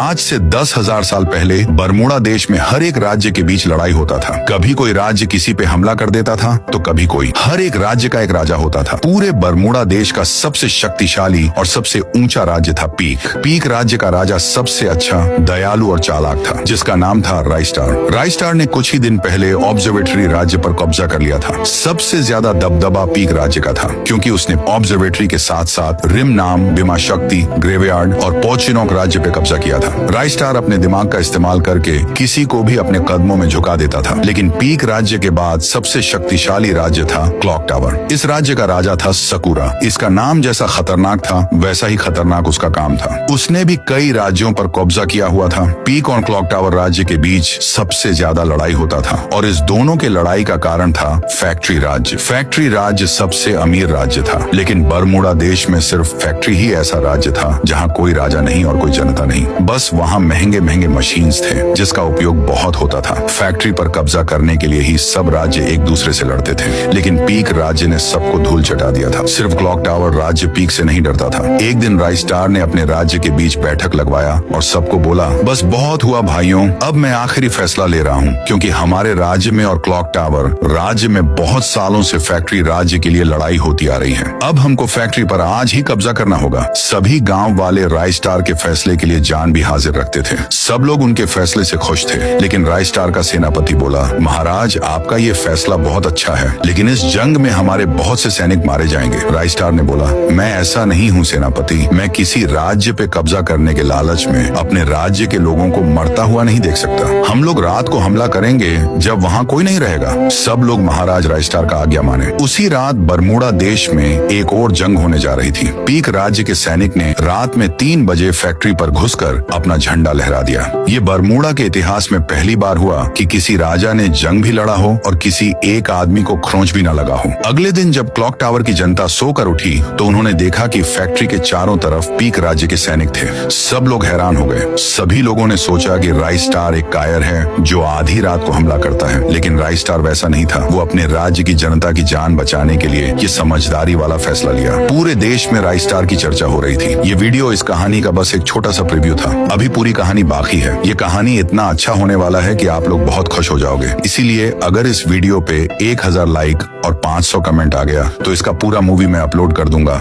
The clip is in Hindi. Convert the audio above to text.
आज से 10,000 साल पहले बरमूडा देश में हर एक राज्य के बीच लड़ाई होता था। कभी कोई राज्य किसी पे हमला कर देता था तो कभी कोई। हर एक राज्य का एक राजा होता था। पूरे बरमूडा देश का सबसे शक्तिशाली और सबसे ऊंचा राज्य था पीक। पीक राज्य का राजा सबसे अच्छा, दयालु और चालाक था, जिसका नाम था राइस्टार। राइस्टार ने कुछ ही दिन पहले ऑब्जर्वेटरी राज्य पर कब्जा कर लिया था। सबसे ज्यादा दबदबा पीक राज्य का था, क्योंकि उसने ऑब्जर्वेटरी के साथ साथ रिम नाम, बिमा शक्ति, ग्रेवयार्ड और पोचिनोक राज्य पे कब्जा किया था। राइस्टार अपने दिमाग का इस्तेमाल करके किसी को भी अपने कदमों में झुका देता था। लेकिन पीक राज्य के बाद सबसे शक्तिशाली राज्य था क्लॉक टावर। इस राज्य का राजा था सकूरा। इसका नाम जैसा खतरनाक था वैसा ही खतरनाक उसका काम था। उसने भी कई राज्यों पर कब्जा किया हुआ था। पीक और क्लॉक टावर राज्य के बीच सबसे ज्यादा लड़ाई होता था और इस दोनों के लड़ाई का कारण था फैक्ट्री राज्य। फैक्ट्री राज्य सबसे अमीर राज्य था, लेकिन बरमूडा देश में सिर्फ फैक्ट्री ही ऐसा राज्य था जहाँ कोई राजा नहीं और कोई जनता नहीं। बस वहाँ महंगे महंगे मशीन्स थे जिसका उपयोग बहुत होता था। फैक्ट्री पर कब्जा करने के लिए ही सब राज्य एक दूसरे से लड़ते थे, लेकिन पीक राज्य ने सबको धूल चटा दिया था। सिर्फ क्लॉक टावर राज्य पीक से नहीं डरता था। एक दिन राइस्टार ने अपने राज्य के बीच बैठक लगवाया और सबको बोला, बस बहुत हुआ भाइयों, अब मैं आखिरी फैसला ले रहा हूँ, क्योंकि हमारे राज्य में और क्लॉक टावर राज्य में बहुत सालों से फैक्ट्री राज्य के लिए लड़ाई होती आ रही है। अब हमको फैक्ट्री पर आज ही कब्जा करना होगा। सभी गांव वाले राइस्टार के फैसले के लिए जान भी हाजिर रखते थे। सब लोग उनके फैसले से खुश थे, लेकिन राइस्टार का सेनापति बोला, महाराज आपका ये फैसला बहुत अच्छा है, लेकिन इस जंग में हमारे बहुत से सैनिक मारे जाएंगे। राइस्टार ने बोला, मैं ऐसा नहीं हूँ सेनापति, मैं किसी राज्य पे कब्जा करने के लालच में अपने राज्य के लोगों को मरता हुआ नहीं देख सकता। हम लोग रात को हमला करेंगे जब वहाँ कोई नहीं रहेगा। सब लोग महाराज राइस्टार का आज्ञा माने। उसी रात बरमूडा देश में एक और जंग होने जा रही थी। पीक राज्य के सैनिक ने रात में 3 बजे फैक्ट्री पर घुसकर अपना झंडा लहरा दिया। ये बरमूडा के इतिहास में पहली बार हुआ कि किसी राजा ने जंग भी लड़ा हो और किसी एक आदमी को खरोंच भी न लगा हो। अगले दिन जब क्लॉक टावर की जनता सोकर उठी तो उन्होंने देखा कि फैक्ट्री के चारों तरफ पीक राज्य के सैनिक थे। सब लोग हैरान हो गए। सभी लोगों ने सोचा कि राइस्टार एक कायर है जो आधी रात को हमला करता है, लेकिन राइस्टार वैसा नहीं था। वो अपने राज्य की जनता की जान बचाने के लिए ये समझदारी वाला फैसला लिया। पूरे देश में राइस्टार की चर्चा हो रही थी। ये वीडियो इस कहानी का बस एक छोटा सा प्रीव्यू था। अभी पूरी कहानी बाकी है। ये कहानी इतना अच्छा होने वाला है कि आप लोग बहुत खुश हो जाओगे। इसीलिए अगर इस वीडियो पे 1000 लाइक और 500 कमेंट आ गया तो इसका पूरा मूवी मैं अपलोड कर दूंगा।